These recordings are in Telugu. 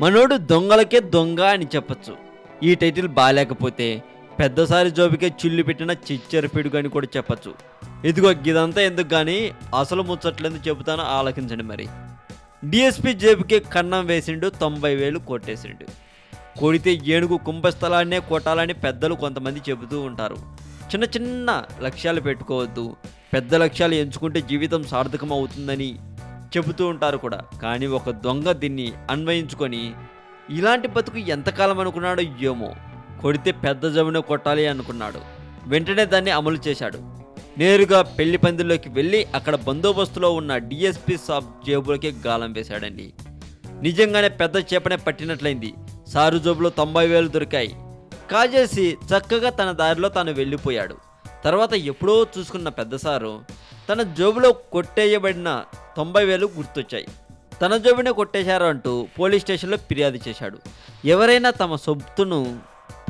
మనోడు దొంగలకే దొంగ అని చెప్పచ్చు. ఈ టైటిల్ బాగాలేకపోతే పెద్దసారి జోబికే చిల్లు పెట్టిన చిచ్చర పిడుగు అని కూడా చెప్పచ్చు. ఇదిగో ఇదంతా ఎందుకు కానీ అసలు ముచ్చట్లేందుకు చెబుతానో ఆలకించండి. మరి డిఎస్పీ జేబుకే కన్నం వేసిండు, 90,000 కొట్టేసిండు. కొడితే ఏనుగు కుంభస్థలాన్నే కొట్టాలని పెద్దలు కొంతమంది చెబుతూ ఉంటారు. చిన్న చిన్న లక్ష్యాలు పెట్టుకోవద్దు, పెద్ద లక్ష్యాలు ఎంచుకుంటే జీవితం సార్థకం అవుతుందని చెబుతూ ఉంటారు కూడా. కానీ ఒక దొంగ దీన్ని అన్వయించుకొని ఇలాంటి బతుకు ఎంతకాలం అనుకున్నాడో ఏమో, కొడితే పెద్ద జమునే కొట్టాలి అనుకున్నాడు. వెంటనే దాన్ని అమలు చేశాడు. నేరుగా పెళ్లి పందిల్లోకి వెళ్ళి అక్కడ బందోబస్తులో ఉన్న డిఎస్పీ సాబ్ జేబులకి గాలం వేశాడండి. నిజంగానే పెద్ద చేపనే పట్టినట్లయింది. సారు జోబులో 90,000 దొరికాయి. కాజేసి చక్కగా తన దారిలో తాను వెళ్ళిపోయాడు. తర్వాత ఎప్పుడో చూసుకున్న పెద్దసారు తన జోబులో కొట్టేయబడిన 90,000 గుర్తొచ్చాయి. తన జోబునే కొట్టేశారు అంటూ పోలీస్ స్టేషన్లో ఫిర్యాదు చేశాడు. ఎవరైనా తమ సొత్తును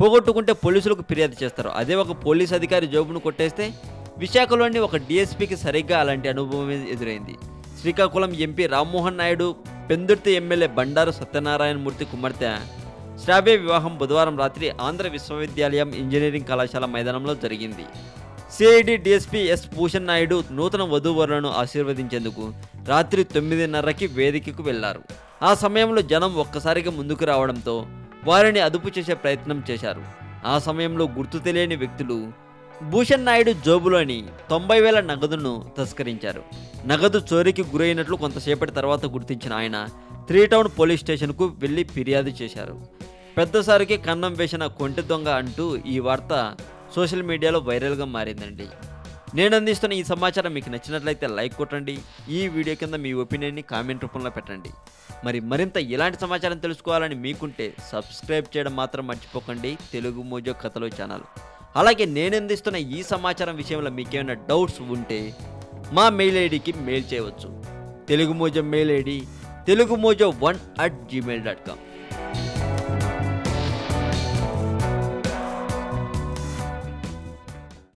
పోగొట్టుకుంటే పోలీసులకు ఫిర్యాదు చేస్తారు. అదే ఒక పోలీస్ అధికారి జోబును కొట్టేస్తే విశాఖలోని ఒక డిఎస్పీకి సరిగ్గా అలాంటి అనుభవం ఎదురైంది. శ్రీకాకుళం ఎంపీ రామ్మోహన్ నాయుడు పెందుర్తి ఎమ్మెల్యే బండారు సత్యనారాయణ మూర్తి కుమార్తె శ్రావ్య వివాహం బుధవారం రాత్రి ఆంధ్ర విశ్వవిద్యాలయం ఇంజనీరింగ్ కళాశాల మైదానంలో జరిగింది. CID DSP S Bhushan Naidu నూతన వధూవరులను ఆశీర్వదించేందుకు రాత్రి 9:30కి వేదికకు వెళ్లారు. ఆ సమయంలో జనం ఒక్కసారిగా ముందుకు రావడంతో వారిని అదుపు చేసే ప్రయత్నం చేశారు. ఆ సమయంలో గుర్తు తెలియని వ్యక్తులు భూషణ్ నాయుడు జోబులోని 90,000 నగదును తస్కరించారు. నగదు చోరీకి గురైనట్లు కొంతసేపటి తర్వాత గుర్తించిన ఆయన 3 టౌన్ పోలీస్ స్టేషన్కు వెళ్లి ఫిర్యాదు చేశారు. పెద్దసారికి కన్నం వేసిన కొంటె దొంగ అంటూ ఈ వార్త సోషల్ మీడియాలో వైరల్గా మారిందండి. నేను అందిస్తున్న ఈ సమాచారం మీకు నచ్చినట్లయితే లైక్ కొట్టండి. ఈ వీడియో కింద మీ ఒపీనియన్ని కామెంట్ రూపంలో పెట్టండి. మరింత ఇలాంటి సమాచారం తెలుసుకోవాలని మీకుంటే సబ్స్క్రైబ్ చేయడం మాత్రం మర్చిపోకండి. తెలుగు మోజో కథలు ఛానల్. అలాగే నేను అందిస్తున్న ఈ సమాచారం విషయంలో మీకేమైనా డౌట్స్ ఉంటే మా మెయిల్ ఐడికి మెయిల్ చేయవచ్చు. Telugu Mojo mail ID telugumojo1@gmail.com.